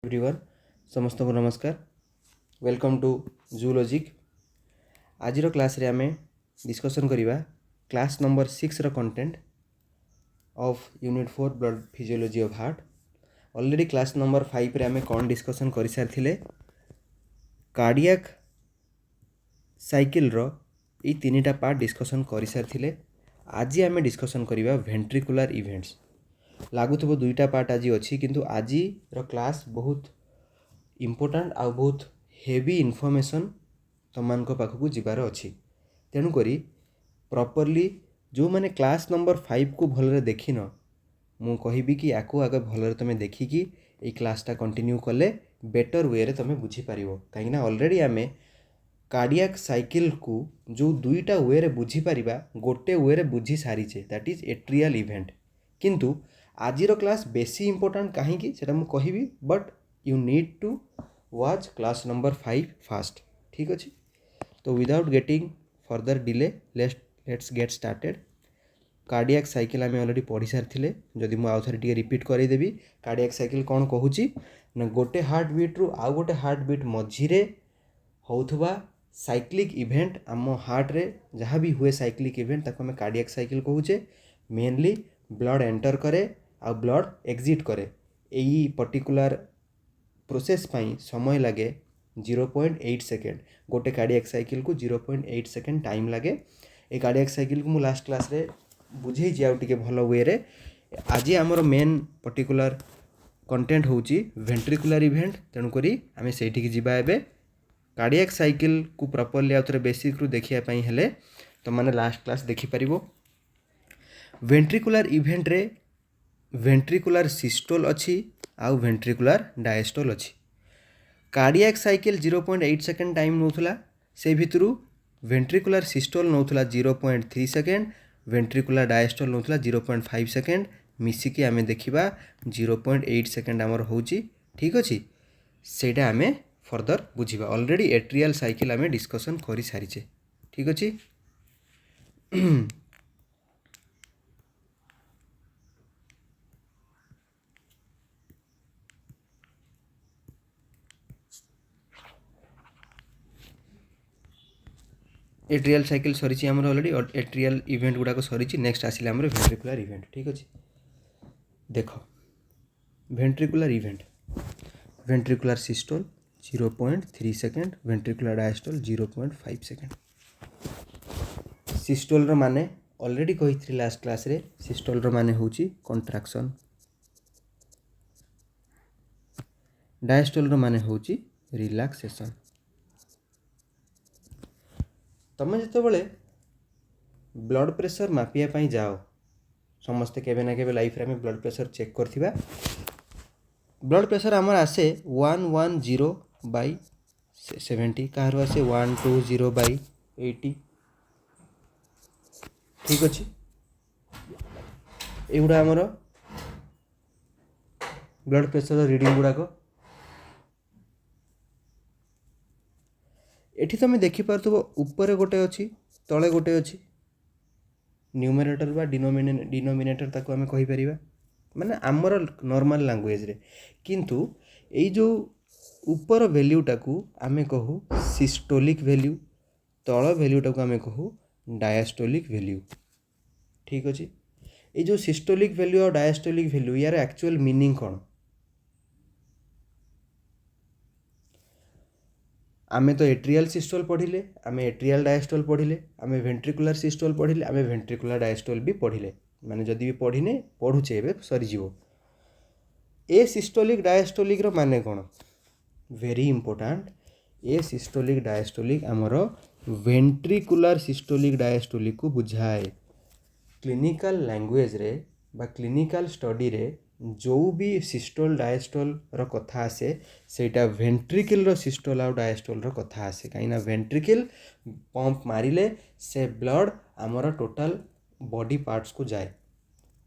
Everyone समस्त को नमस्कार। Welcome to Zoologic. आज क्लास रे आमे डिस्कशन करिबा क्लास नंबर 6 रो content of unit 4 blood physiology of heart. Already class number 5 रे आमे कौन डिस्कशन करि सारथिले कार्डियक साइकिल रो ई तीनटा पार्ट डिस्कशन करि सारथिले। आज आमे डिस्कशन करिबा वेंट्रिकुलर इवेंट्स। लागुथबो दुईटा पार्ट आज अच्छी किंतु आज रो क्लास बहुत इम्पोर्टेंट आ बहुत हेवी इनफॉरमेशन तुम पाखक जीवार अच्छी। तेणुक प्रॉपर्ली जो मैंने क्लास नंबर 5 को भलरे देखिन मु कहबी कि याकू आगे भलरे तुम देखिकी ये क्लासटा कंटिन्यू कले बेटर वे रे तुम बुझीपार कहीं ऑलरेडी आम कार्डियक साइकिल को जो दुईटा वे रे बुझीपार गोटे वे रे बुझी सारीचे दैट इज एट्रियल इवेंट। किंतु आजिर क्लास बेसी इंपोर्टेंट कहीं से मुझे but you need to watch class number 5 fast. ठीक अच्छे तो without getting further delay let's get started. Cardiac cycle आम ऑलरेडी पढ़ी सारी जदि मुझे आउ थे रिपीट करदेवी। कार्डियक साइकिल कौन कहूँ ना गोटे हार्ट बीट रु आउ गोटे हार्ट बीट मझीरे होउथबा साइक्लिक इवेंट आम हार्ट रे जहाँ भी हुए साइक्लिक इवेंट ताको आम कार्डियक साइकिल कहूचे। मेनली ब्लड एंटर करे आ ब्लड एग्जिट करे यही पर्टिकुलर प्रोसेस पाई समय लगे 0.8 सेकेंड। गोटे कार्डियक साइकिल को 0.8 सेकेंड टाइम लगे। ये कार्डियक साइकिल को मु लास्ट क्लास रे बुझे आउटे भल वे रे। आज आमर मेन पर्टिकुलर कंटेंट होची वेंट्रिकुलर इवेंट। तेणुक आम से जावा एबे कार्डियक साइकिल को प्रॉपर्ली आउ थे बेसिक रु देखिया पई हेले तो माने लास्ट क्लास देखि परिबो। वेंट्रिकुलर इवेंट रे वेंट्रिकुलर सिस्टोल अच्छी आउ वेंट्रिकुलर डायस्टोल अच्छी। कार्डियक साइकिल 0.8 सेकेंड टाइम नौथला से भितरु वेंट्रिकुलर सिस्टोल नौथला 0.3 सेकेंड, वेंट्रिकुलर डायस्टोल नौथला 0.5 सेकेंड। मिसिकी आमे देखिबा 0.8 सेकेंड आमर होची। ठीक अच्छी सेटा आमे फर्दर बुझिबा। ऑलरेडी एट्रियल साइकिल आमे डिस्कशन करि सारिचे। ठीक अच्छी एट्रियल साइकिल सरी आमर ऑलरेडी एट्रियल इवेंट गुड़ाक सरी। नेक्स्ट आसिले आमर वेंट्रिकुलर इवेंट। ठीक अच्छे देख ventricular event ventricular systole 0.3 second, ventricular diastole 0.5 second. Systole रो माने ऑलरेडी कही लास्ट क्लास रे सिस्टोल रो माने होची कंट्राक्शन, डायस्टोल रो माने होची रिलैक्सेशन। तुम जिते ब्लड प्रेशर मापिया पाई जाओ समस्ते केबे ना केबे लाइफ रे आमे ब्लड प्रेशर चेक करथिबा। ब्लड प्रेशर आमर आसे 110/70 कहार आसे 120/80। ठीक अच्छे एगुड़ा आमर ब्लड प्रेशर रीडिंग गुड़ाक एठी तुम देखिपारथबो ऊपर गोटे अच्छी तले गोटे अच्छी। न्यूमरेटर बा डिनोमिनेटर ताको आमे कहि परिबा माने आमर नॉर्मल लैंग्वेज रे। किंतु एई जो ऊपर वैल्यू टाकू आमे कहू सिस्टोलिक वैल्यू, तल वैल्यू टाकू आमे कहू डायस्टोलिक वैल्यू। ठीक अच्छे ये जो सिस्टोलिक वैल्यू और डायस्टोलिक वैल्यू यार एक्चुअल मीनिंग कौन? आमे तो एट्रियल सिस्टोल पढ़िले, आमे एट्रियल डायस्टोल पढ़िले, आमे वेंट्रिकुलर सिस्टोल पढ़िले, आमे वेंट्रिकुलर डायस्टोल भी पढ़िले। माने जदि भी पढ़िने पढ़ुचे एबे सरीजीवो। ए सिस्टोलिक डायस्टोलिक रो माने कौन? Very important. ए सिस्टोलिक डायस्टोलिक आमर वेंट्रिकुलर सिस्टोलिक डायस्टोलिक को बुझाए। क्लिनिकल लैंग्वेज रे बा क्लिनिकल स्टडी रे जो भी सिस्टोल डायस्टोल रो कथा आसे सेटा वेंट्रिकल रो सिस्टोल आउ डायस्टोल रो कथा आसे। कहीं वेंट्रिकल पंप मारिले से ब्लड आमर टोटल बॉडी पार्ट्स को जाए।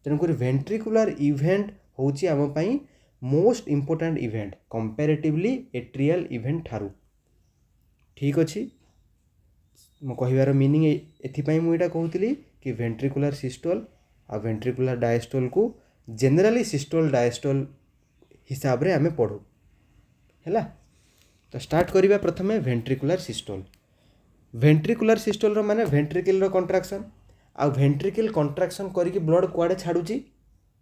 तेणुक वेंट्रिकुलर इवेंट होची आम पई most important event comparatively atrial event ठारू। ठीक अच्छे मो कहिबार मीनिंग एथिपाई मु एटा कहूतली कि वेंट्रिकुलर सिस्टोल आ वेंट्रिकुलर डायस्टोल को जनरली सिस्टोल डायस्टोल हिसाब रे आमे पढ़ू। है। तो स्टार्ट करिबा प्रथमे वेंट्रिकुलर सिस्टोल। वेंट्रिकुलर सिस्टोल माने वेंट्रिकल कंट्राक्शन आ वेंट्रिकल कंट्राक्शन करिकी ब्लड कुआडे छाड़ुची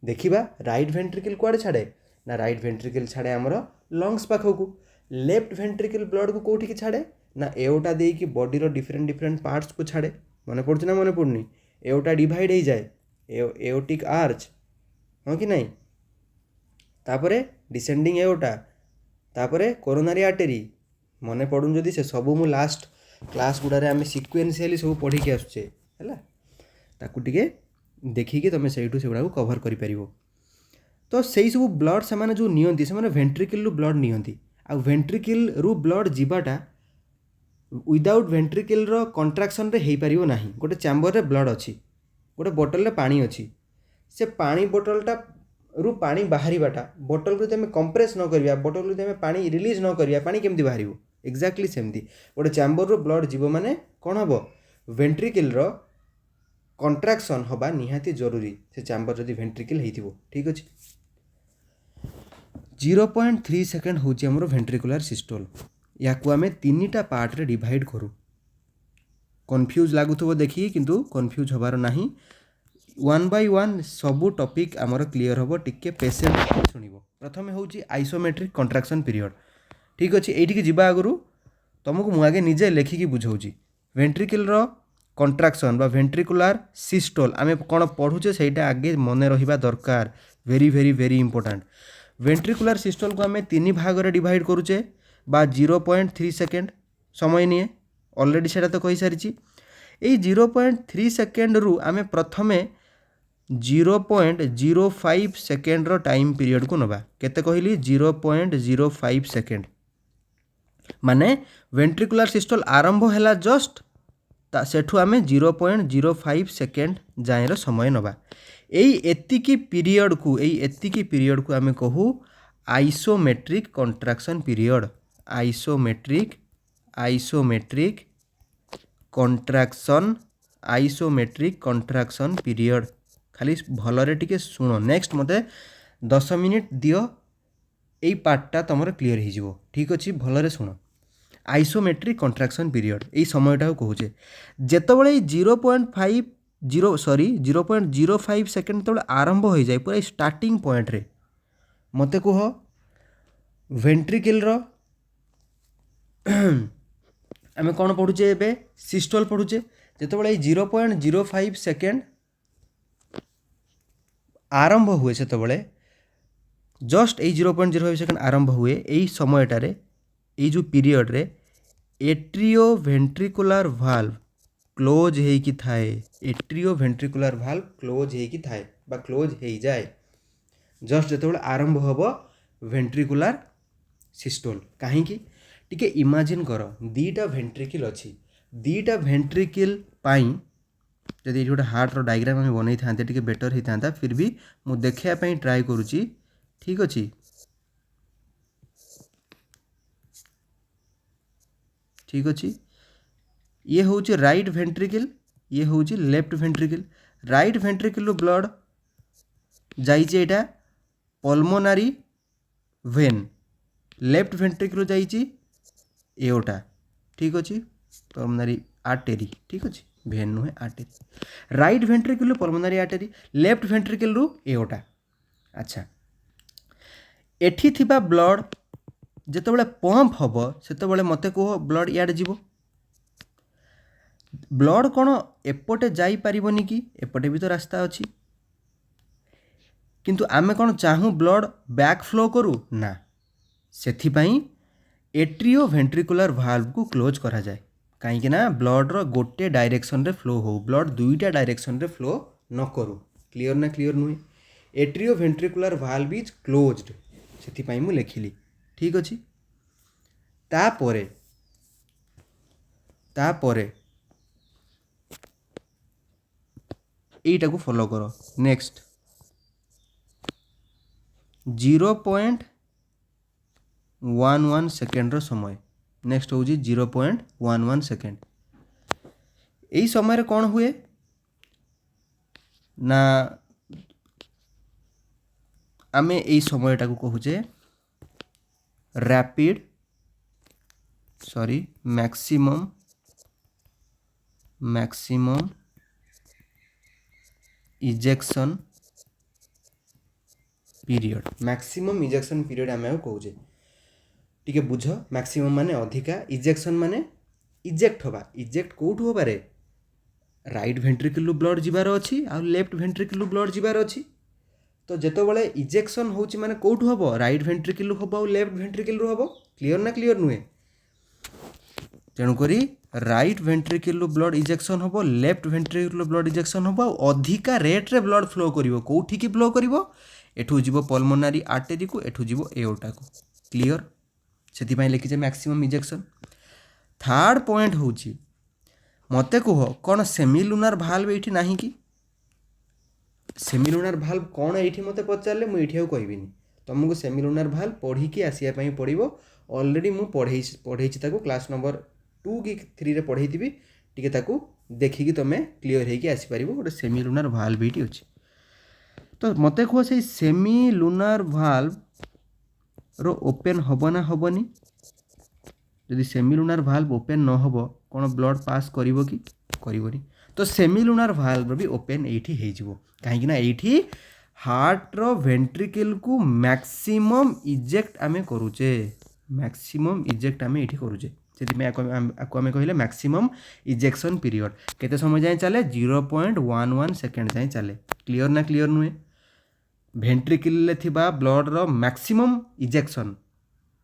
देखिबा। राइट वेंट्रिकल कुआडे छाड़े ना राइट वेंट्रिकल छाड़े हमर लंग्स पाखकू। लेफ्ट वेंट्रिकल ब्लड को कोठी की छाड़े ना एओटा देकी बॉडी रो डिफरेंट डिफरेंट पार्ट्स को छाड़े। मने पड़छ ना मने पड़नी एओटा डिवाइड हो जाए एओटिक आर्च हाँ कि नहीं। तापरे डिसेंडिंग एओटा तापरे कोरोनरी आर्टरी मने पड़ुन जदि से सब मु लास्ट क्लास गुड़ारे आम सिक्वेन्शियली सब पढ़ी के आसुचे है ताकू टिके देखिए तुम से गुड़ा कभर कर। तो सही सब ब्लड से माने जो नियंती से माने वेंट्रिकल रु ब्लड नियंती आ वेंट्रिकल रु ब्लड जीवाटा विदाउट वेंट्रिकल रो कंट्राक्शन रे हेई परिवो नाही। गोटे चैम्बर रे ब्लड अच्छी गोटे बोतल रे पानी अच्छी से पानी बोतलटा रु पानी बाहरीबाटा बोतल को तुम कंप्रेस न करिया बोतल को तुम पानी रिलीज न करिया पानी केमती बाहर एक्जाक्टली सेमती गोटे चैम्बर रो ब्लड जीव माने कौन हम वेंट्रिकल रो कंट्राक्शन हवा निहाती जरूरी से चैम्बर जदि वेंट्रिकल हेइथिबो। ठीक अछि 0.3 सेकेंड होची हमर वेंट्रिकुलर सिस्टोल। या को आमे तीनटा पार्ट रे डिवाइड करू। कन्फ्यूज लागुथबो देखि किंतु कन्फ्यूज हबार नाही। वन बाय वन सबू टॉपिक आमर क्लियर हम टिके पेशेंट शुणिबो। प्रथमे होची आइसोमेट्रिक कंट्राक्शन पीरियड। ठीक अच्छे ये जीवा आगु तुमको मु आगे निजे लेखिकी बुझाऊँगी। वेंट्रिकल रो कंट्राक्शन बा वेंट्रिकुलर सिस्टोल आमे कौन पढ़ुचे सहीटा आगे मन रहिबा दरकार। Very very very important. Ventricular systole को आमे तीन भाग रे डिवाइड करूचे बा 0.3 सेकेंड समय निए ऑलरेडी सेटा तो कहि सारिची। एई 0.3 सेकेंड रु आमे प्रथमे 0.05 सेकेंड रो टाइम पीरियड को नबा। केते कहली 0.05 सेकेंड माने वेंट्रिकुलर सिस्टोल आरंभ हैला जस्ट सेठू आमे 0.05 सेकेंड जाएर समय नबा। एतिकी पीरियड को आमे कहू आइसोमेट्रिक कंट्राक्शन पीरियड। Isometric कंट्राक्शन period. खाली भलरे टिके सुनो नेक्स्ट मते 10 मिनिट दियो एई पार्टटा तुमर क्लियर हो जिवो। ठीक अछि भलरे सुनो। आइसोमेट्रिक कंट्राक्शन पीरियड एई समयटा कहूचे जेतबेले 0.05 सेकेंड तबले आरंभ हो जाए पूरा स्टार्टिंग पॉइंट रे मते कह वेंट्रिकल रो आमे कौन पढ़ुचे एबे सिस्टोल पढ़ुचे जेतबेले 0.05 सेकेंड आरंभ हुए से तबले जस्ट ए 0.05 सेकेंड आरंभ हुए यही समयटारे ये जो पीरियड रे एट्रियो वेंट्रिकुलर वाल्व क्लोज हेकी थाए। एट्रियो वेंट्रिकुलर वाल्व क्लोज हेकी थाए बा क्लोज हो जाए जस्ट जेतबेले आरंभ होबो वेंट्रिकुलर सिस्टोल। कहीं टिके इमेजिन कर दीटा वेंट्रिकल अच्छी दीटा वेंट्रिकल पाई जदि ये गोटे हार्ट रो डायग्राम आम बनई था टिके बेटर होता फिर भी मु देखापी ट्राए करुच्ची। ठीक अच्छे ठीक अच्छे ये हूँ राइट वेंट्रिकल ये हूँ left ventricle. Right ventricle blood जाइए पल्मोनारी वेन लेफ्ट वेंट्रिकल जाइए एओटा। ठीक अच्छे पल्मोनारी आर्टेरी। ठीक अच्छे भेन नुहे artery. Right ventricle pulmonary artery left ventricle रु एओटा। अच्छा एठी थिबा ब्लड जेतबेले पंप हबो सेतबेले मते कह ब्लड याड जीवो। ब्लड कौन एपटे जाई परिबोनी कि एपटे भी तो रास्ता अच्छी किंतु आमे कौन चाहूँ ब्लड बैक फ्लो करू ना सेथिपाई एट्रियो वेंट्रिकुलर वाल्व को क्लोज करा जाए कहीं ना ब्लड रो गोटे डायरेक्शन रे फ्लो हो ब्लड दुईटा डायरेक्शन रे फ्लो न करू। क्लियर ना क्लियर नुहे atrioventricular valve is closed सेथिपाई मु लेखिली। ठीक अच्छे तापरे एटा को फॉलो करो। नेक्स्ट 0.11 सेकेंड रो समय नेक्स्ट हूँ 0.11 सेकेंड। यही समय कौन हुए ना आमे यही समयटा को कहूचे rapid maximum ejection period maximum ejection period आम कहे टी बुझ maximum माने अधिका ejection माने इजेक्ट हवा इजेक्ट कौटू हबारे राइट भेंट्रिकल ब्लड जीवार अच्छी आ लेफ्ट भेंट्रिकल ब्लड जीवार अच्छी तो जितेबाला इजेक्शन होची माने कौटू हम राइट भेंट्रिकल हम आ लेफ्ट भेंट्रिकल हम क्लीयर ना क्लीयर नुहे तेणुक राइट भेंट्रिकल ब्लड इजेक्शन हम लेफ्ट भेंट्रिकल ब्लड इजेक्शन हम अधिका रेट रे ब्लड फ्लो करिवो कोठी की फ्लो करिवो एठू जीवो पल्मोनारी आर्टेरी को एठू जीवो एओर्टा को क्लीयर से लिखिजे मैक्सिमम इजेक्शन थर्ड पॉइंट होची मते कह कौन सेमिलुनार भाल्व ये ना कि सेमिलुनार भाल्व कौन ये मत पचारे मुझे कहबी तुमको सेमिलुनार भाल्व पढ़ी आसवाई पड़ो ऑलरेडी मु पढ़े क्लास नंबर 2 कि 3 रे पढ़े थी टी देखिकी तुम क्लीयर होगी आसपार गोटे सेमिलुनार भाल्व ये अच्छी तो मत कह से सेमिलुनार भाल्व रो ओपन हम ना हेनी जदि सेमिलुनार भाल्व ओपन न हो कौन ब्लड पास करिवो कि करिवोनी तो सेमिलुनार भाल्व भी ओपन एठी हेजिवो कहीं एठी हार्ट रो वेंट्रिकल को मैक्सिमम इजेक्ट आमे करूचे मैक्सिमम इजेक्ट आमे एठी करूचे से आमे कहले मैक्सिमम इजेक्शन पीरियड केते समय जाए चले 0.11 सेकंड जाए चले क्लियर ना क्लियर नुहे वेंट्रिकल थिबा ब्लड रो मैक्सिमम इजेक्शन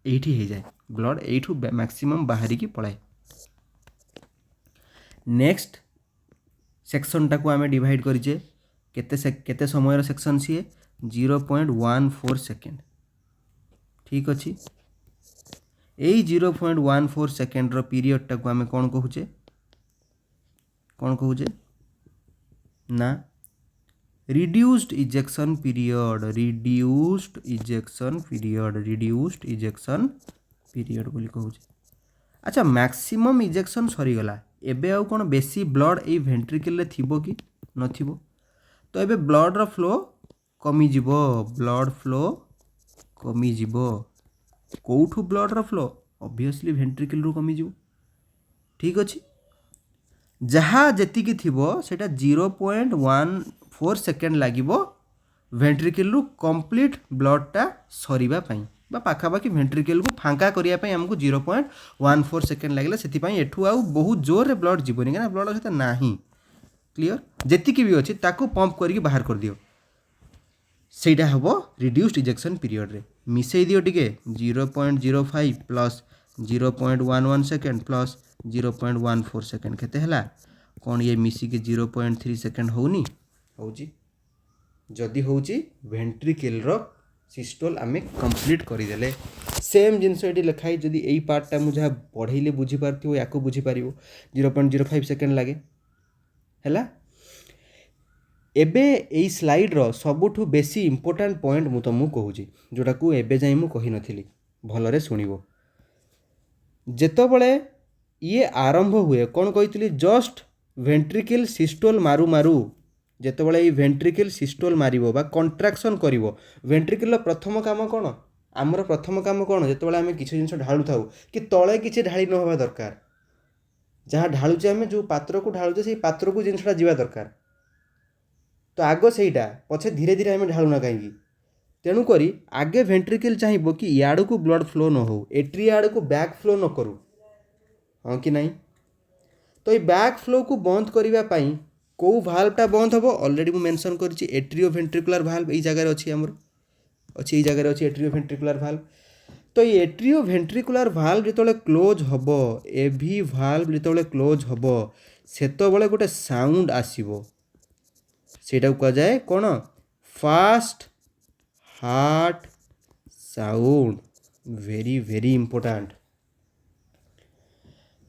एठी हे जाए ब्लड एठू मैक्सिमम बाहरी की पलाए नेक्स्ट सेक्शन टाको आमे डिवाइड करिजे केते समय रो सेक्शन सी 0.14 सेकंड ठीक अच्छी यही 0.14 सेकंड रो पीरियड टाको आमे कौन कहूचे ना रिड्यूस्ड इजेक्शन पीरियड बोली कहूचे अच्छा मैक्सिमम इजेक्शन सरीगला एबे आउ कौन बेसी ब्लड ए वेंट्रिकल रे थिबो कि नथिबो तो एबे ब्लड रो फ्लो कमी जिवो कोठू ब्लड रो फ्लो ऑब्वियसली वेंट्रिकल रू कमी जिवो ठीक अछि जहाँ जेति की थिबो सेटा 0.14 सेकंड लागिवो वेंट्रिकल रू कंप्लीट ब्लड टा सरीबा पई बा पाखापाखि वेंट्रिकल को फांका करने आमको 0.14 सेकेंड लगे से एठू आउ बहुत जोर रे ब्लड जीवन क्या ब्लड सहित ना क्लीयर जी भी अच्छी ताको पंप करके बाहर कर दियो सेटा हम रिड्यूस्ड इजेक्शन पीरियड रे मिसई दियो टिके 0.05 प्लस 0.11 सेकेंड प्लस 0.14 सेकेंड केते हला कौन ये मिसिकी 0.3 सेकेंड होनी होची जदि होची वेंट्रिकल रो सिस्टोल आमे कंप्लीट करदेले सेम जिनस ये लिखाई जदि यही पार्टा मुझे पढ़े बुझीपार या बुझीपार 0.05 सेकेंड लगे है एबे यही स्लाइड रो सबुठु बेसी इंपोर्टेंट पॉइंट मु तुमको कहूँ जोटा को एबे जाई मु कहि नथिली भलरे सुनिबो जेतबळे ये आरंभ हुए कौन कही जस्ट वेंट्रिकल सिस्टोल मारू मारू जेतबळे ये वेंट्रिकल सिस्टोल मारिबो बा कंट्राक्शन करिवो वेंट्रिकल प्रथम काम कौन आमर प्रथम काम कौन जेतबळे आमे किछि जिंस ढाळु थाउ कि तळे किछि ढाळी न होबा दरकार जहाँ ढाळुचे आमे जो पात्र को ढाळुचे से पात्र को जिंसटा जीवा दरकार तो आगो सेटा पछे धीरे धीरे आमे ढाळुना कहीं तेणुक आगे वेंट्रिकल चाहिए कि याड़ को ब्लड फ्लो न हो एट्रियाड को बैक फ्लो न करू हाँ कि नहीं तो ये बैक फ्लो को बंद करने कौ भाल्वटा बंद हम ऑलरेडी मु मेंशन करछि एट्रियो वेंट्रिकुलर भाल्व यही जगह अच्छी आमर अच्छी यही जगह अच्छी एट्रियो वेंट्रिकुलर भाल्व तो ये एट्रियो वेंट्रिकुलर भाल्व जो क्लोज हम एभि भाल्व जो क्लोज हम सेतबेले गोटे साउंड आसीबो सेटा को जाए कौन fast heart sound very very important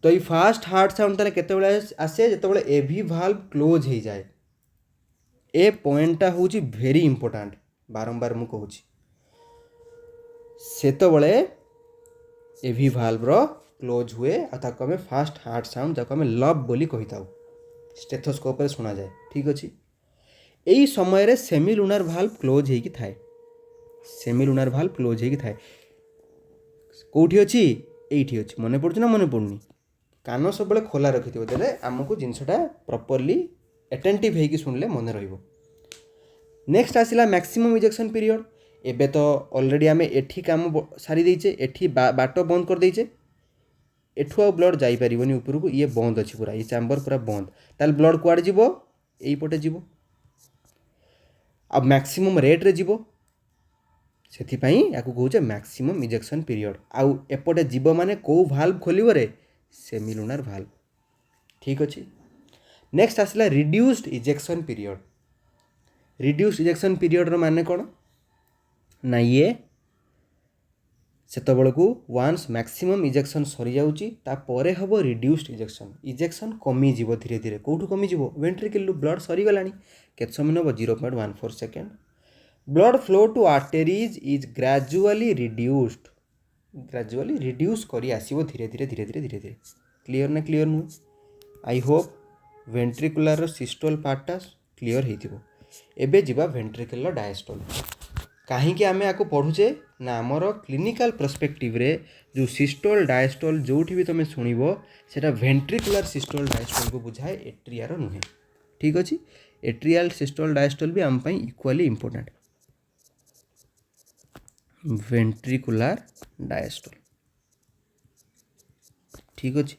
तो ये फास्ट हार्ट साउंड ताले केतेबेले आसे जेतेबेले एभि भाल्व क्लोज हो जाए ए पॉइंटटा होची वेरी इंपोर्टेंट बारंबार मु कहूची सेतेबेले एभि भाल्व रो क्लोज हुए आ ताको हमें फास्ट हार्ट साउंड जाको हमें लब बोली कहि ताऊ स्टेथोस्कोप रे सुना जाए ठीक अछि एई समय रे सेमिलुनार भाल्व क्लोज हेकी थाए सेमिलुनार भाल्व क्लोज हेकी थाए कौटी अच्छी एठी अच्छी मन पड़ुछ ना मन पड़ुनी कान सब खोला रखि देले आमको जिनसटा प्रॉपर्ली अटेंटिव होगी शुणिले मन रहिबो। नेक्स्ट आसिला मैक्सिमम इजेक्शन पीरियड। एबे तो ऑलरेडी आमे एठी काम सारी देइचे, एठी बाट बंद कर देइचे, एठू आ ब्लड जाई परिबनी ऊपर को, ये बंद अछि पूरा, ये चैम्बर पूरा बंद। ताल ब्लड कुआड जीवो एई पटे जीवो, अब मैक्सिमम रेट रे जीवो, सेथि पई याकू कहूचे मैक्सिमम इजेक्शन पीरियड। आउ एपटे जीव माने को भाल्व खोलिबो रे, सेमिलुनार भाल्व। ठीक अछि। नेक्स्ट आसला reduced ejection period. Reduced ejection period रो माने कोन ना, ये सेतबेलकू वान्स मैक्सिमम इजेक्शन सरी जाउची तापरे हबो रिड्यूस्ड इजेक्शन। इजेक्शन कमी जीवो धीरे धीरे, कोठू कमी जीवो वेंट्रिकल ब्लड सरी गलानी, केत समय नबो 0.14 second. Blood flow to arteries is gradually reduced, gradually reduce करी आसीबो धीरे धीरे धीरे धीरे धीरे धीरे। क्लियर ना क्लियर नु? आई होप वेंट्रिकुलर सिस्टोल पार्टटा क्लियर हेतिबो। एबे जिबा वेंट्रिकल डायस्टोल। कहीं आमे आको पढ़ुचे ना आमर क्लिनिकल पर्सपेक्टिव रे जो सिस्टोल डायस्टोल जोठी भी तुम शुणिबो सेटा वेंट्रिकुलर सिस्टोल डायस्टोल को बुझाए, एट्रियार नुहे। ठीक अच्छे। एट्रियल सिस्टोल डायस्टोल भी आम पई इक्वाली इंपोर्टेंट। वेंट्रिकुलर डायस्टोल ठीक अच्छे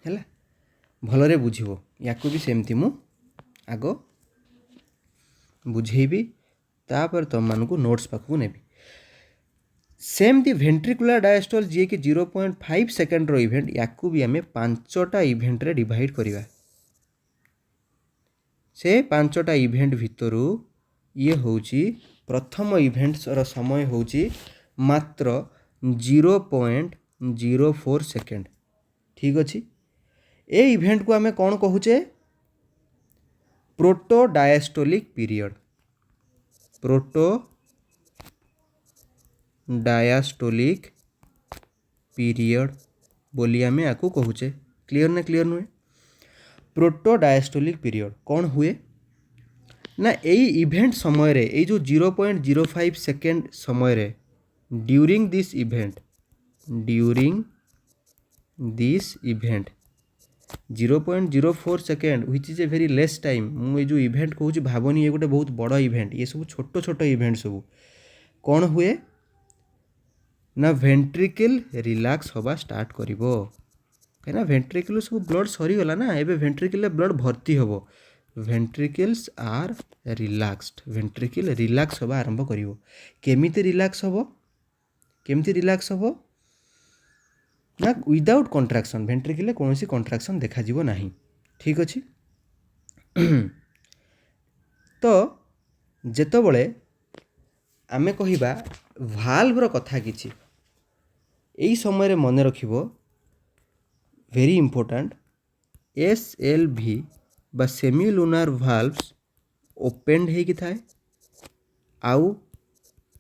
है, भलरे बुझिबो। याकू भी सेमती मु आग बुझेबी, तापर तुम मानू नोट्स पाखु नेबी। सेमती वेंट्रिकुलर डायस्टोल जी कि 0.5 सेकेंड रो इवेंट, याकू भी आमे 5टा इवेंट रे डिवाइड करिवा। से 5टा इवेंट भितरु ये होची प्रथम इवेंट रो समय होची मात्र 0.04 सेकेंड। ठीक अच्छे। ए इवेंट को आमे कौन कहूचे? Protodiastolic period. Protodiastolic period बोली आमे आकू कहूचे। क्लियर ना क्लियर नुहे? प्रोटो डायस्टोलिक पीरियड कौन हुए ना, यही इवेंट समय रे, यही जो 0.05 सेकेंड समय रे, during this event, during this event 0.04 second which is a very less time. मुझे जो इवेंट कहूँ भावनी ये गोटे बहुत बड़ इवेंट, ये सब छोट छोट इवेंट सब कौन हुए ना वेंट्रिकल रिलैक्स हवा स्टार्ट करिवो। कहीं वेंट्रिकल सब ब्लड सरीगला ना, एबे वेंट्रिकल ब्लड भर्ती हम, ventricles are relaxed, ventricle relax हवा आरंभ करिवो। केमिति रिलैक्स हम, केमिति रिलैक्स हम ना विदाउट कंट्राक्शन, वेंट्रिकल कौन सी कंट्राक्शन देखा जीवो नहीं। ठीक अच्छे। तो जेतबले आमे कहिबा भाल्वर कथा किछि एई समय रे मन रखिबो, वेरी इंपोर्टेंट, SLV बा सेमिलुनार भाल्व्स ओपेन्ड हेकी थाए, आउ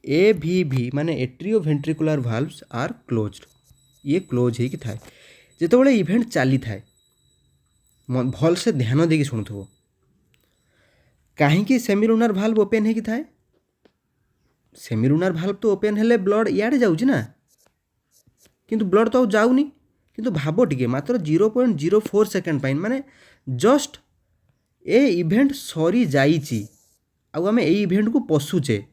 AVV माने एट्रियो वेंट्रिकुलर भाल्व्स आर क्लोज्ड, ये क्लोज हेकी थाए। जेतबले इवेंट चली थाए भल से ध्यान देकी शुणुथबो, कहीं सेमिलुनार भाल्व ओपेन हेकी थाए, सेमिलुनार भाल्व तो ओपेन हेले ब्लड इयाडे जाउछि ना, किंतु ब्लड तो जाउनी। किंतु भाबो टिके मात्र 0.04 सेकेंड पाइन माने जस्ट ए इवेंट सरी जाइछि, आउ आमे ए इवेंट को पशुचे,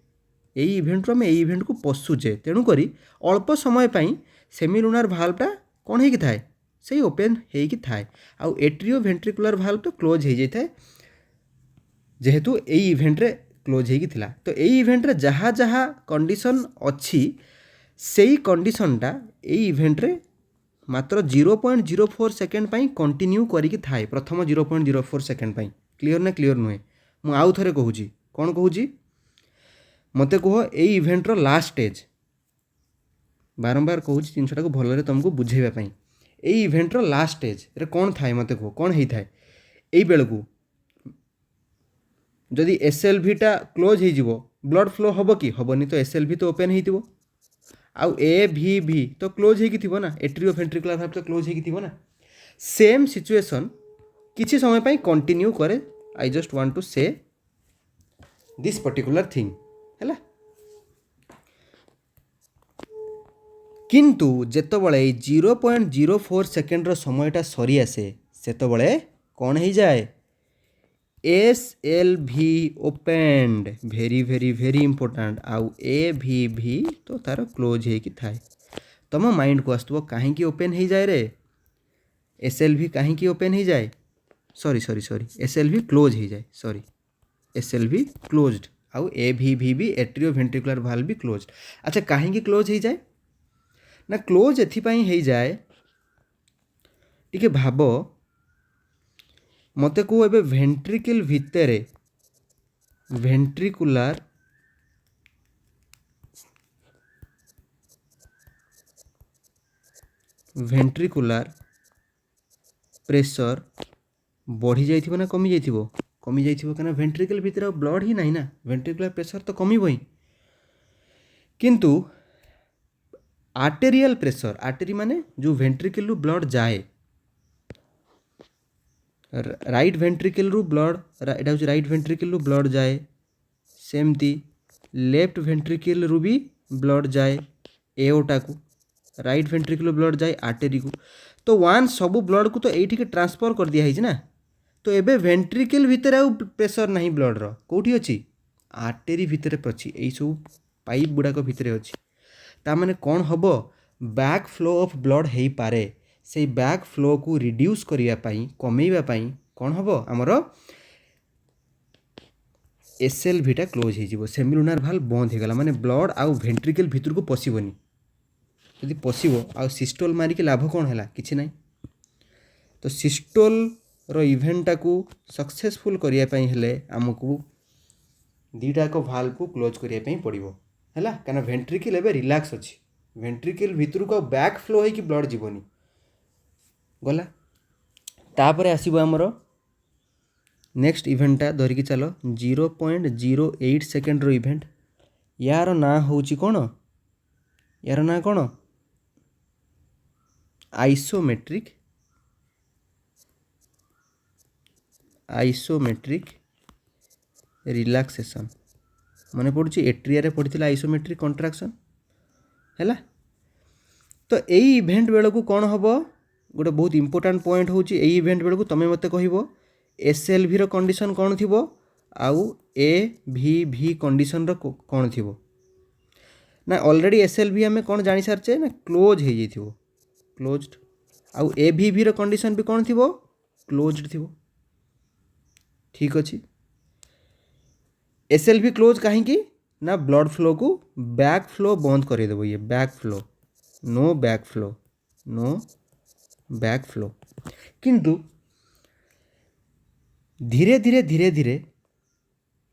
ए इवेंट रो आमे ए इवेंट को पशुचे, तेणु करी अल्प समय पाई सेमिलुनार भाल्वटा कौन हेकी थाए, से ओपेन हेकी थाए, आउ एट्रियो वेंट्रिकुलर भाल्व तो क्लोज हो जाए जेहेतु ए इवेंट रे क्लोज हेकी थिला। तो ए इवेंट रे जहाँ जहाँ कंडीशन अच्छी सेई कंडीशनटा ए इवेंट रे मात्र 0.04 सेकेंड पाई कंटिन्यू करिकी थाए, प्रथम 0.04 सेकेंड पाई। क्लियर ना क्लियर नुहे? मु आउ थरे कहूची, कौन कहूची मते कह, ए इवेंट रो लास्ट स्टेज, बारंबार कहूची जिनसटा को भलरे तुमको बुझेबा पाई। ए इवेंट रो लास्ट स्टेज रे कौन थाए मते कह, कौन हेई थाए? एई बेलकू जदि SLV टा क्लोज हो जिवो ब्लड फ्लो हबो कि हबोनी, तो SLV तो ओपन हेइतिबो, आउ AVV तो क्लोज हेकी थिबो ना, एट्रियो वेंट्रिकुलर भाल्व तो क्लोज हेकी थिबो ना। सेम सिचुएशन किछि समय पाई कंटिन्यू करे। आई जस्ट वांट टू से दिस पर्टिकुलर थिंग हैला। किंतु जेतबले 0.04 सेकेंड समयटा सरी आसे सेतबले कौन हो जाए SLV ओपेंड भेरी भेरी भेरी इंपोर्टेंट आउ AVV तो तार क्लोज होगी थाए तुम माइंड को आसुव कहीं ओपेन हो जाए रे SLV कहीं ओपेन हो जाए sorry sorry sorry SLV close हो जाए सॉरी SLV क्लोज्ड आउ AVV भी एट्रियो वेंट्रिकुलर वाल्व भी क्लोज्ड। अच्छा कहीं क्लोज हो जाए ना क्लोज एथिपाई हो जाए टिके भाव मते को एबे वेंट्रिकल भितरे वेंट्रिकुलर प्रेशर बढ़ी जाइथिबो ना कमी जाइथिबो कमी जाइथिबो काना वेंट्रिकल भितर ब्लड ही नहीं ना वेंट्रिकुलर प्रेशर तो कमी ही किंतु आर्टेरियल प्रेशर आर्टेरी माने जो वेंट्रिकल रु ब्लड जाए राइट वेंट्रिकल रु ब्लड एटा हूँ राइट वेंट्रिकल रु ब्लड जाए सेमती लेफ्ट वेंट्रिकल रु भी ब्लड जाए एओटा को राइट वेंट्रिकल ब्लड जाए आर्टेरी को तो वन सबू ब्लड को तो ये ट्रांसफर कर दिया ना तो एबे वेंट्रिकल भितर आउ प्रेशर नहीं ब्लड रो कोठी अछि आर्टेरी भितर अछि एई सब पाइप गुड़ाक भितर अछि ता माने कौन हबो बैक फ्लो ऑफ ब्लड हेई पारे से बैक फ्लो को रिड्यूस करिया पाई कमेइबा पाई कौन हबो हमरो SLV टा क्लोज हो जिवो सेमिलुनार वाल्व बंद हो गला माने ब्लड आउ वेंट्रिकल भितर को पसिबोनी यदि पसिबो आउ सिस्टोल मारी के लाभ कौन हैला किछि नाही तो सिस्टोल रो इवेंटा को सक्सेसफुल करिया पाई हेले हमकु दीटाक वाल्व को क्लोज करिया पाई पड़िबो हैला काना वेंट्रिकल एबे रिलैक्स अछि वेंट्रिकल भितर को बैक फ्लो होई कि ब्लड जीवनी गला तापरे आसीबो हमरो नेक्स्ट इवेंटा धरिकी चलो 0.08 सेकेंड रो इवेंट यार ना होची कोन यार ना कोन आइसोमेट्रिक रिलैक्सेशन मने पड़ुची एट्रिया रे पड़िथिला आइसोमेट्रिक कंट्राक्शन हैला तो एई इवेंट बेल को कौन हबो गोटे बहुत इंपोर्टेंट पॉइंट होची एई इवेंट बेल को तमे मते कहिबो SLV रो कंडीशन कौन थिबो आउ AVV कंडीशन रो कौन थिबो ना ऑलरेडी SLV हमें कौन जानि सारचे ना क्लोज हो जाइथिबो क्लोज्ड आउ AVV रो कंडीशन भी कौन थिबो क्लोज्ड थिबो ठीक अछि SLV क्लोज कहीं ना ब्लड फ्लो को बैक फ्लो बंद कर देबो ये back flow no back flow किंतु धीरे धीरे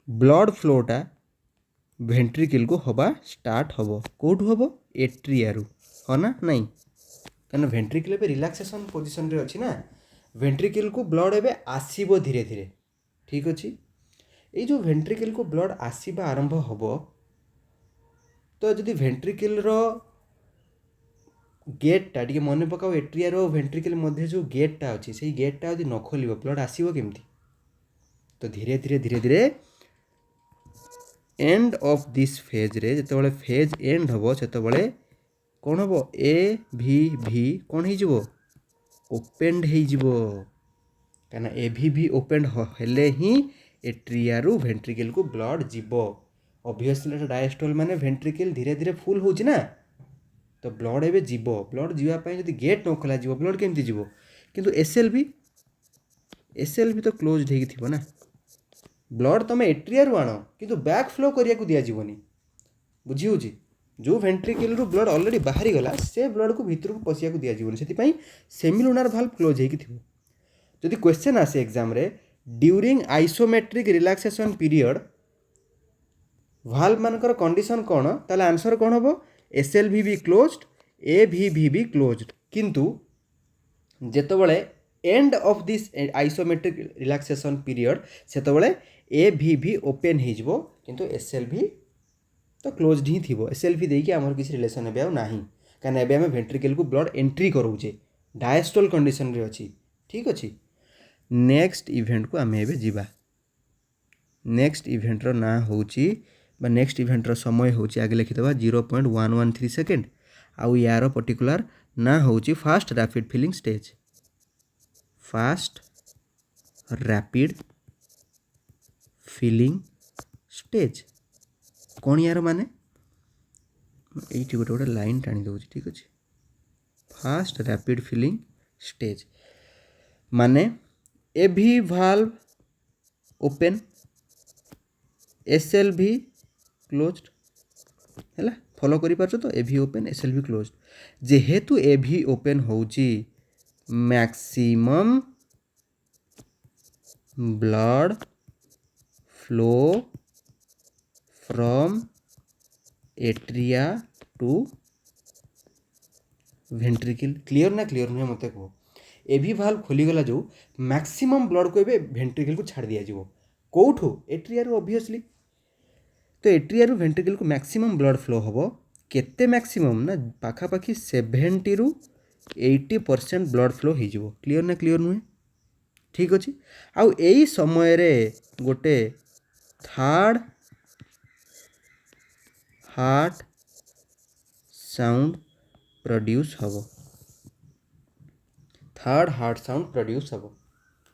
ब्लड फ्लोटा वेंट्रिकल को हवा स्टार्ट हबो कोठु हबो एट्रिया रु हो ना नहीं कारण वेंट्रिकल पे रिलैक्सेशन पोजीशन रे अछि ना वेंट्रिकल को ब्लड एबे आसीबो धीरे धीरे ठीक अछि ये जो वेंट्रिकल को ब्लड आसीबा आरंभ हबो तो जदि वेंट्रिकल रो गेटटा टिके मन पकाओ एट्रिया रो वेंट्रिकल मध्य जो गेटटा अछि सेही गेटटा यदि न खोलिबो ब्लड आसीबो केमती तो धीरे धीरे एंड ऑफ दिस फेज रे जतबले फेज एंड हबो सेतबले कोन हबो AVV कोन हे जिवो ओपेन्ड हे जिवो काना AVV ओपेन्ड हेले ही एट्रिया रु वेंट्रिकल को ब्लड जीवो ऑब्वियसली डायस्टोल माने वेंट्रिकल धीरे धीरे फुल होउची ना तो ब्लड एबे जीवो ब्लड जीवा पई जदि गेट न खोला जीवो ब्लड केमती जीवो किंतु SLV तो क्लोज्ड हेकी थिबो ना ब्लड तमे एट्रिया रु आनो किंतु बैक फ्लो करिया को दिया जीवनी बुझी होची जो वेंट्रिकल रु ब्लड ऑलरेडी बाहरी गला से ब्लड को भीतर को पसिया को दिया जीवनी सेति पई सेमिलुनार वाल्व क्लोज हेकी थिबो जदि क्वेश्चन आसे एग्जाम रे during isometric relaxation period valve मानकर कंडीशन कौन ताले आंसर कौन हबो SLV भी क्लोज्ड AVV भी क्लोज्ड किंतु जेतबले end of this isometric relaxation period सेतबले AVV ओपन हो जिवो किंतु SLV तो क्लोज्ड ही थिबो SLV देकी हमर किसी रिलेशन एबे नाही काना एबे हम वेंट्रिकल को ब्लड एंट्री करूचे डायस्टोल कंडीशन रे अछि ठीक अछि नेक्स्ट इवेंट को आमे एबे जिबा नेक्स्ट इवेंट रो ना होची बा नेक्स्ट इवेंट रो समय होची आगे लिखि दबा 0.113 सेकेंड आउ यार पर्टिकुलर ना होची fast rapid filling stage. Fast rapid filling stage कौन यार माने ये गोटे गोटे लाइन टाणी दूसरी ठीक अच्छे। फास्ट रैपिड फिलिंग स्टेज माने AV valve open SLV closed है फॉलो करि पारछ तो एभी ओपन एसएलवी क्लोज्ड जेहेतु एभी ओपन होची maximum blood flow from atria to ventricle clear ना क्लियर नुहे मत कह एभी भाल्व खोलीगला जो मैक्सिमम ब्लड को एबे वेंट्रिकल को छाड़ दिया जीवो कोठू एट्रिया रु ऑब्वियसली तो एट्रिया रु वेंट्रिकल को मैक्सिमम ब्लड फ्लो हम केते मैक्सिमम ना पाखापाखि 70 रु 80% ब्लड फ्लो हो क्लियर ना क्लियर नुहे ठीक अच्छे। आउ यही समय रे गोटे थर्ड हार्ट साउंड प्रोड्यूस हम थर्ड हार्ट साउंड प्रोड्यूस हम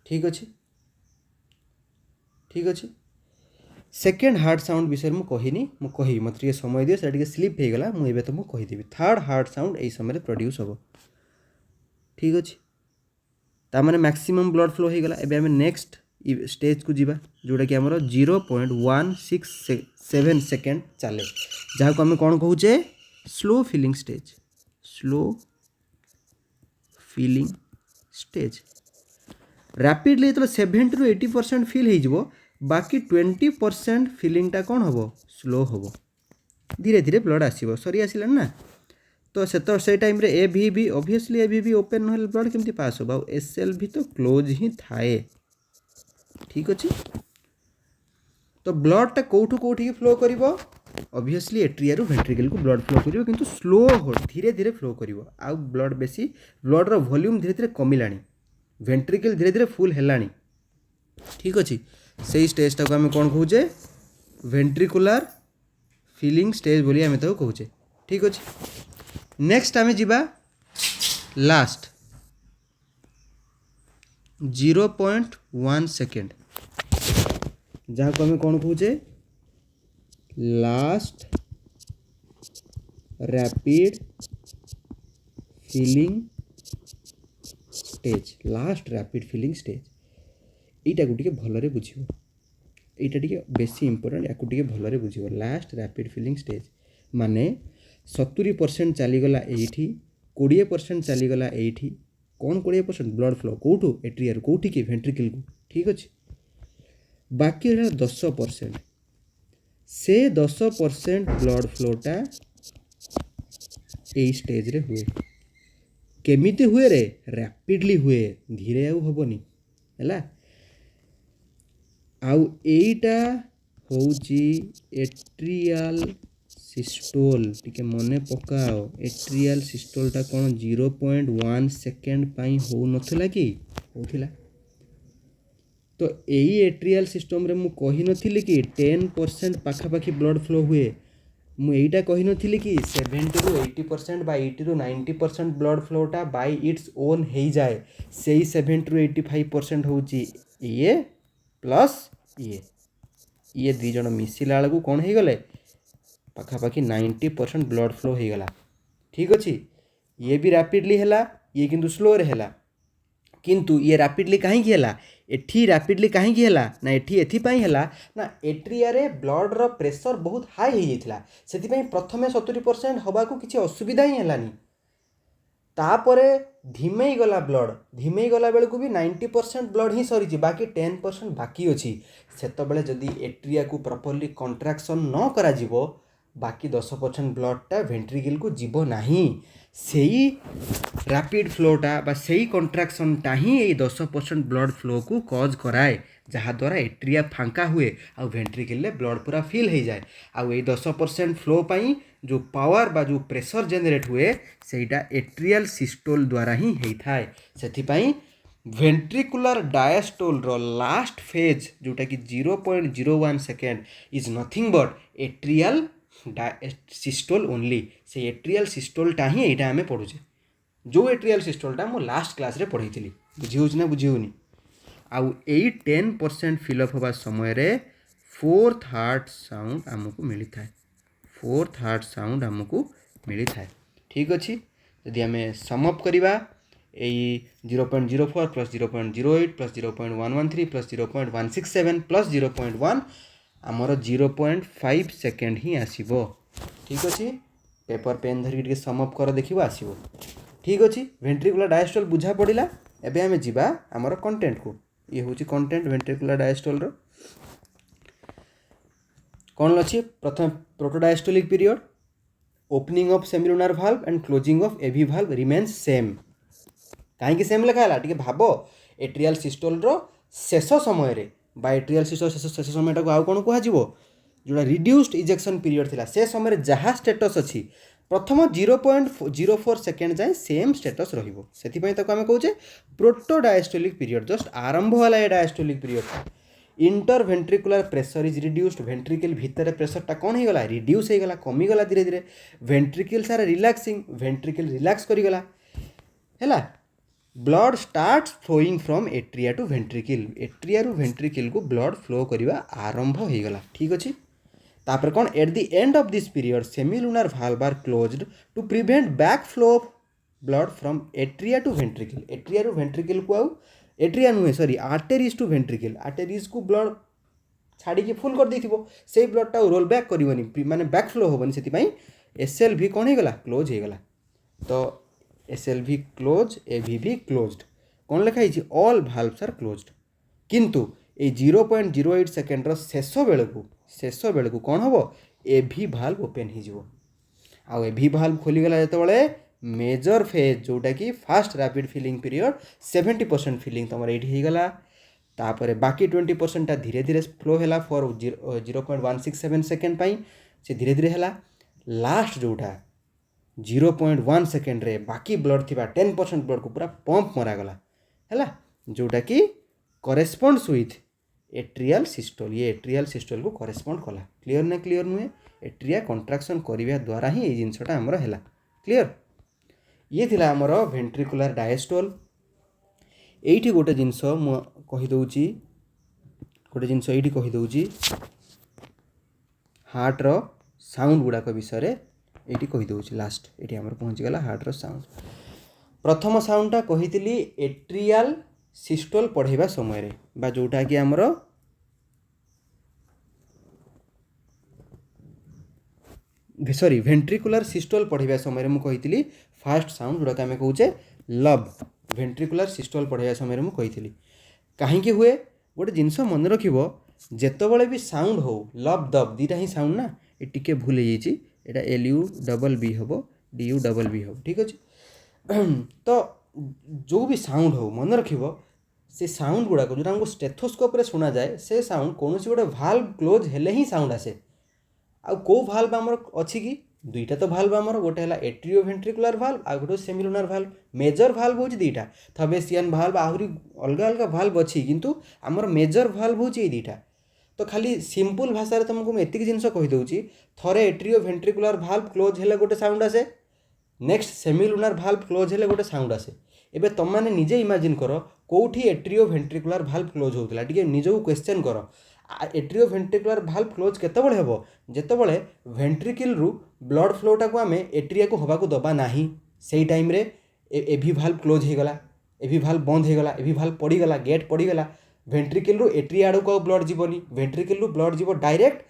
ठीक अच्छे ठीक अच्छे। सेकेंड हार्ट साउंड विषय में कहनी मुझे मत समय दिए से स्लीप हो गला मुझे तुमको कहीदेवी थर्ड हार्ट साउंड यही समय प्रोड्यूस हम ठीक अच्छे। तार मैक्सिमम ब्लड फ्लो हो गला एबे हमें नेक्स्ट स्टेज को जीवा जोटा कि आमर 0.167 सेकेंड चले जहाँ को आम कौन कहे slow filling stage slow filling stage rapidly जो 70 ରୁ 80% फिल हो बाकी 20% फिलिंगटा कौन हम स्लो हम धीरे धीरे ब्लड आसो सरी आसला ना तो से टाइम रे ए भी ऑब्वियसली ए भी ओपन ना ब्लड केमती पास हो एसएल भी तो क्लोज ही थाए ठीक अच्छे। तो ब्लडटा कौटू कौटी फ्लो कर ऑब्वियसली एट्रिया रु वेंट्रिकल को ब्लड फ्लो करिवो किंतु स्लो हो धीरे धीरे फ्लो करिवो आउ ब्लड बेसी ब्लड रो वॉल्यूम धीरे धीरे कमिलानी वेंट्रिकल धीरे धीरे फुल हेलानी ठीक अच्छे। से स्टेजटा को आम कौन कहे वेंट्रिकुलर फिलिंग स्टेज बोली आम तो कहे ठीक अच्छे। नेक्स्ट आम जीवा लास्ट 0.1 सेकेंड जहाँ को आम कौन कहे last rapid filling stage last rapid filling stage यीटा को भलरे बुझ यहाँ टे बेसी इंपोर्टेंट या भलरे बुझ लास्ट रैपिड फिलिंग स्टेज माने 70% चलीगला ये 20% चलीगला ये कौन 20% ब्लड फ्लो कौटू एट्रिया कौटी कि वेंट्रिकल को ठीक अच्छे बाकी रहा 10% से 10% ब्लड फ्लोटा यही स्टेज रे हुए केमिति हुए रे रैपिडली हुए धीरे आउ हबनी हैला आउ एटा होची एट्रियल सिस्टोल टिके मने पकाओ एट्रियल सिस्टोलटा कौन 0.1 सेकेंड पाई हो नथिला कि होथिला तो यही एट्रियल सिस्टम रे मु कही नथिली कि 10% पाखापाखि ब्लड फ्लो हुए मुझा कही नी कि 70 ରୁ 80% बा 80 ରୁ 90% ब्लड फ्लोटा बाय इट्स ओन हो जाए से 70 ରୁ 85% हूँ ये प्लस ये दी जन मिसिला बेलू कौन हो गले पाखापाखि 90% ब्लड फ्लो हो गला ठीक अच्छे। ये भी रैपिडली है ये किंतु स्लो रे है किंतु ये रैपिडली कहीं है एठी रैपिडली कहीं है ना एठी एथिपाई है ना एट्रिया रे ब्लड रो प्रेशर बहुत हाई हो जाता से प्रथमे 70% हवा को किसी असुविधा ही है तापरे धीमे गला ब्लड धीमे गला बेलू भी 90% ब्लड ही सरी बाकी 10% बाकी अच्छी से जदि एट्रिया को प्रॉपर्ली कंट्राक्शन न करा जीवो बाकी 10% ब्लडटा वेंट्रिकल को जीव नहीं से रैपिड फ्लोटा बा से कंट्राक्शनटा ही ये 10% ब्लड फ्लो को कज कराए जहाँद्वारा एट्रिया फांका हुए आ वेंट्रिकल ब्लड पूरा फिल हो जाए आ 10% फ्लो पाई जो पावर बा जो प्रेशर जेनरेट हुए सेटा एट्रियल सिस्टोल द्वारा ही होता है से वेंट्रिकुलर डायस्टोल रो लास्ट फेज जोटा कि 0.01 second is nothing but atrial systole only say atrial सिस्टोलटा ही यहाँ आम पढ़ुचे जो एट्रियल सिस्टोलटा मु लास्ट क्लास रे पढ़ाई बुझी ना बुझी होनी आउ 10% फिलअप होगा समय रे फोर्थ हार्ट साउंड आमको मिली था फोर्थ हार्ट साउंड आमको मिली था ठीक अच्छे जदि आम समअप करवा यही 0.04 प्लस 0.08 प्लस 0.113 प्लस 0.167 प्लस 0.1 आमर 0.5 सेकेंड ही आसो ठीक अच्छे पेपर पेन धरिक समअप कर देखा आसो ठीक अच्छे वेंट्रिकुलर डायस्टोल बुझा पड़ा एबे आम जीवा आमर कंटेंट को ये हूँ कंटेंट वेंट्रिकुलर डायस्टोल कौन अच्छी प्रथम protodiastolic period opening of semilunar valve and closing of AV valve remains same कहीं सेम लिखाला टे भाव एट्रियल सिस्टोल शेष समय एट्रियल सिस्टोल शेष समय आउ कौन कह जोड़ा रिड्यूस्ड इजेक्शन पीरियड थिला से समय जहाँ स्टेटस अच्छी प्रथम 0.04 सेकेंड जाए सेम स्टेटस रहिबो सेथिपई ताको आमे कहूचे प्रोटोडायस्टोलिक पीरियड जस्ट आरंभ होला ए diastolic period interventricular pressure is reduced ventricle भीतर प्रेशरटा कौन हो गला रिड्यूस हो गला कमी गला धीरे धीरे वेंट्रिकल सारा रिलैक्सिंग वेंट्रिकल रिलैक्स करी गला हैला blood starts flowing from atria to ventricle को ब्लड फ्लो करवा आरंभ हो गला ठीक अच्छे तापर कौन at the end of this period semilunar valve are closed to prevent back flow of blood from atria to ventricle को आउ एट्रिया नुहे sorry arteries to ventricle arteries को ब्लड छाड़ी फुल कर देथिबो से ब्लडटा रोल बैक करबनी माने बैक फ्लो होबनी सेति SLV कौन हो गला क्लोज हो गला तो एसएलवी क्लोज एवीवी क्लोज्ड कौन लिखाई ऑल भाल्व्स आर क्लोज्ड किंतु ये 0.08 सेकेंड शेष बेल को कौन हम एभी भाल्व ओपन हो आउ एभी भाल्व खोलीगला जो मेजर फेज जोटा कि fast rapid filling period 70% filling तुम ये गला तापर बाकी 20% धीरे धीरे फ्लो है फॉर 0.167 सेकेंड से धीरे धीरे है लास्ट जोटा 0.1 सेकेंड रे बाकी ब्लड थी 10% ब्लड को पूरा पंप मरागला है जोटा कि करेस्पॉन्ड्स विथ एट्रियल सिस्टोल ये एट्रियल सिस्टोल को करेस्पॉन्ड कला क्लीयर ना क्लीयर नुहे एट्रिया कंट्राक्शन करने द्वारा ही ये जिनसटा आमर है क्लीयर ये थिला आमर वेंट्रिकुलर डायस्टोल एइठी गोटे जिनस मु कहीदौची गोटे जिनस एइठी कहीदौची हार्ट रो साउंड गुड़ाक विषय ये कहीदौची लास्ट ये आमर पहुँचीगला हार्ट रो साउंड प्रथम साउंडटा कही एट्रियल सिस्टोल पढ़ेबा समय बा जोटा कि आमर सॉरी वेंट्रिकुलर सिस्टोल पढ़ेबा समय मु कही फास्ट साउंड जोटा आम कहूचे लब वेंट्रिकुलर सिस्टोल पढ़ेबा समय मु कही कहीं हुए गोटे जिनस मन रखिबो जेतबेले भी साउंड हो लब दब दीटा ही साउंड ना ये टिके भूल जाइए एटा LU डबल बी हम DU डबल बी हम ठीक अच्छे तो जो भी साउंड हो मन रखिबो से साउंड गुड़ाक जो हमको स्टेथोस्कोप रे सुना जाए से साउंड कौन गोटे भाल्व क्लोज हेले ही साउंड आसे आ को भाल्व आमर अच्छी कि दुईटा तो भाल्व आमर गोटे है एट्रियो वेंट्रिकुलर भाल्व आ गोटे सेमिलुनार भाल्व मेजर भाल्व हो दुईटा थबेसियन भाल्व आहरी अलग अलग भाल्व अच्छी किंतु आमर मेजर भाल्व हो दुईटा तो खाली सिंपल भाषा तुमको मुझे एतिक जिनस कहीदे थरे एट्रियो वेंट्रिकुलर भाल्व क्लोज हेले गोटे साउंड आसे नेक्स्ट सेमिलुनार भाल्व क्लोज हेले गोटे साउंड आसे एबे तुम मैंने निजे इमेजिन कर कौटी एट्रियो वेंट्रिकुलर भाल्व क्लोज होता टे निजक क्वेश्चन कर एट्रियो वेंट्रिकुलर भाल्व क्लोज केतबेले हेबो जेतबेले वेंट्रिकल रु ब्लड फ्लोटा को आमे एट्रिया को हवा को दबा नाही सेही टाइम रे एभी भाल्व क्लोज हो गला एभी भाल्व बंद हो गला एभी भाल्व पड़ीगला गेट पड़ीगला वेंट्रिकल रु एट्रिया आड़ को ब्लड जीवनी वेंट्रिकल रु ब्लड जीव डायरेक्ट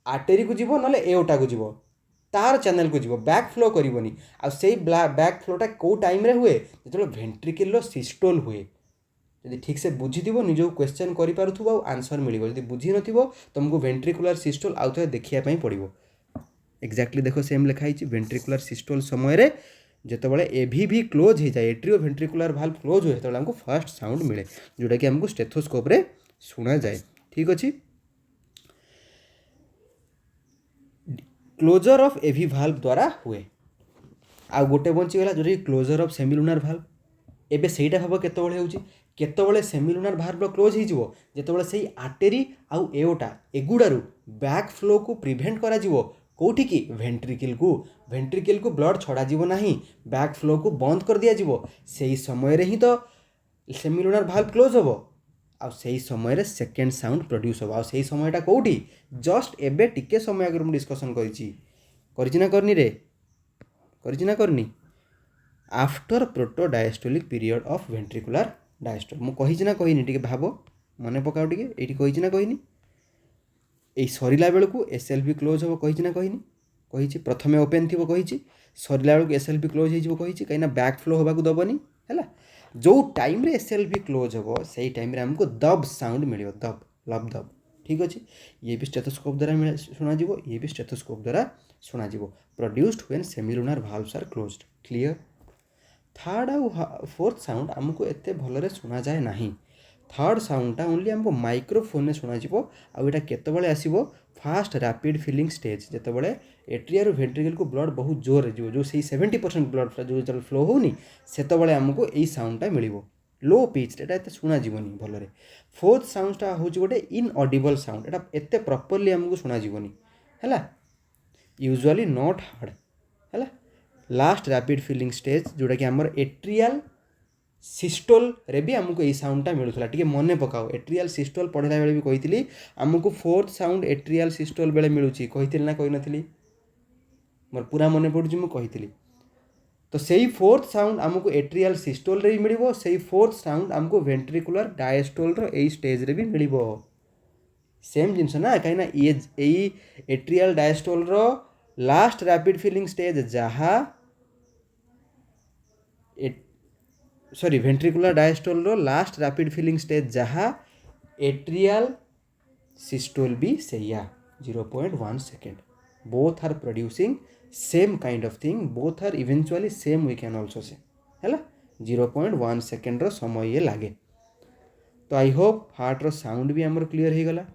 आर्टेरी को जीव ना एओटा को जीव तार चैनल को जीव बैक फ्लो करनी आ से बैक फ्लोटा कौ टाइम रे हुए जो वेंट्रिकल सिस्टोल हुए यदि ठीक से बुझी निजक क्वेश्चन करूँ आंसर मिल जब बुझी न तुमको वेंट्रिकुलर सिस्टोल आउ थे देखापी पड़ो एक्जाक्टली देख सेम लिखाई वेंट्रिकुलर सिस्टोल समय जितेबाला एभी क्लोज हो जाए एट्रियो वेंट्रिकुलर भाल्व क्लोज हुए जो हमको फर्स्ट साउंड मिले जोटा कि हमको स्टेथोस्कोप रे सुना जाए ठीक अच्छे क्लोजर ऑफ एवी भाल्व द्वारा हुए आ गोटे बंचीगला जोटा कि क्लोजर ऑफ सेमिलुनार भाल्व एबे सेटा हम केतबेले होउची केतबेले सेमिलुनार भाल्व क्लोज हो जितेबाला से आर्टेरी आउ एओटा एगुड़ारू बैक फ्लो को प्रिभेंट करा जिवो कौटी की वेंट्रिकल को ब्लड छड़ा ना बैक फ्लो को बंद कर दिया से ही समय ही तो सेमिलुनार भाल्व क्लोज हम आ से समय सेकेंड साउंड प्रोड्यूस हम आई समयटा कौटी जस्ट एबे टिके समय आगे मुझे डिस्कसन करनी रे करनी after proto diastolic period of ventricular diastole मु कही ना कहनी टिके भाव मन पकाओ टिके एठी कही ना कहनी एई सरिला बेल को एसएलवी क्लोज हम कही ना कहनी कही प्रथमे ओपेन थी कही सरिला बेल एसएलवी क्लोज हो कही कहीं बैक फ्लो होगा दबनी है जो टाइम रे एसएलवी क्लोज हम से टाइम रे हमको दब साउंड मिले दब लब दब ठीक अच्छे ये भी स्टेथोस्कोप द्वारा शुणा ये भी स्टेथोस्कोप द्वारा शुणा produced when semilunar valves are closed clear third आ फोर्थ साउंड आमको एत भल शुणा जाए ना थर्ड साउंडटा ओनली आमको माइक्रोफोन शुणा आटा केतबले आसीबो फास्ट रैपिड फिलिंग स्टेज जेतबले एट्रिया वेंट्रिकल को ब्लड बहुत जोर जो जो से 70% ब्लड जो फ्लो होनी सेतबले आमको यही साउंडटा मिलिबो लो पिच एटा एत शुणा जीवनी भलरे फोर्थ साउंडटा होची गोटे इनऑडिबल साउंड एटा एत प्रॉपर्ली आमको शुणा जीवनी हैला यूजुअली नॉट हार्ड हैला लास्ट रैपिड फिलिंग स्टेज जोटा कि आमर एट्रियल सिस्टोल रे भी आमको यही साउंडटा मिलूला टी मन पकाओ एट्रियल सिस्टोल पढ़ला बेले भी कही आमको फोर्थ साउंड एट्रियल सिस्टोल बेले मिलूँ कही ना कही नी मोर पूरा मन पड़ू मुझे तो सही फोर्थ साउंड आमको एट्रियल सिस्टोल रे भी मिलिबो सही फोर्थ साउंड आमको वेंट्रिकुलर डायस्टोल रो एई स्टेज रे भी मिलिबो सेम जिनस ना कहीं ये एट्रियल डायस्टोल रो लास्ट रैपिड फिलिंग स्टेज जहाँ सॉरी वेंट्रिकुलर डायस्टोल रो लास्ट रैपिड फिलिंग स्टेज जहाँ एट्रियल सिस्टोल भी सैया 0.1 second both are producing same kind of thing both are eventually same we can also say है 0.1 second row समय ये लगे तो आई होप हार्ट रो साउंड भी आमर क्लीयर हो गला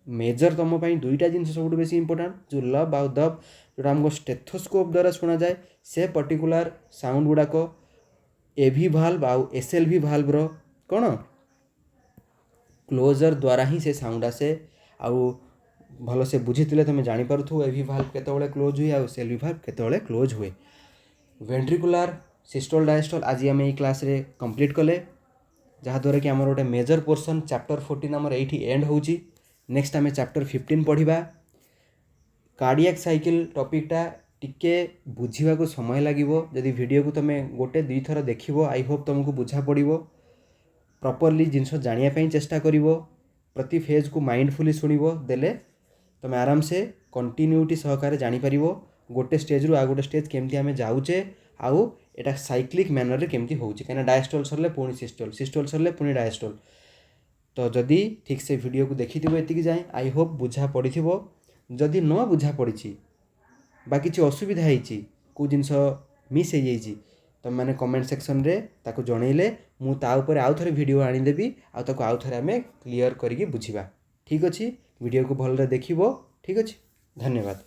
मेजर तुम दुईटा जिन सब बेस इंपोर्टाट जो लब आउ दब जो आमको स्टेथोस्कोप द्वारा शुणा जाए से पर्टिकुलर साउंड गुड़ाक एवी भाल्व आउ एसएलवी भाल्व रो कौन क्लोजर द्वारा ही से साउंड आसे आउ भल से बुझी तुम जापु एवी भाल्व केतबेले क्लोज हुए आउ एसएलवी भाल्व केतबेले क्लोज हुए वेंट्रिकुलर सिस्टोल डायस्टोल आज आम ये क्लास रे कंप्लीट कले जहाँद्वारा कि आमर गोटे मेजर पोर्सन चैप्टर 14 आमर एठी एंड होउची नेक्स्ट आम चैप्टर 15 पढ़ा कार्डियक साइकिल टॉपिकटा टिके बुझा को समय लगे जदि वीडियो को तुम गोटे दुई थर देख आई होप तुमको बुझा पड़ो प्रॉपर्ली जिनस जानापी चेष्टा कर प्रति फेज को माइंडफुली शुणव देले तुम आराम से कंटिन्यूटी सहकार जापर गोटे स्टेज रू आ गोटे स्टेज केमती आम जाऊे आउ एटा साइक्लिक मैनर रे केमती होउची कहीं डायस्टोल सरले पुणी सिस्टोल सिस्टोल सरले पुणी डायस्टोल तो जदि ठीक से वीडियो को देखी एति जाए आई होप बुझा पड़ी जदि न बुझा पड़ी बा किसी असुविधा होती को जिनस मिस हो जाइए तुम मैंने कमेंट सेक्शन रे ताको जनइले मु ता ऊपर आउ थे वीडियो आनीदेवी आउ थे आम क्लीयर करके बुझा ठीक अच्छे वीडियो को भलरे देखिबो ठीक अच्छे धन्यवाद।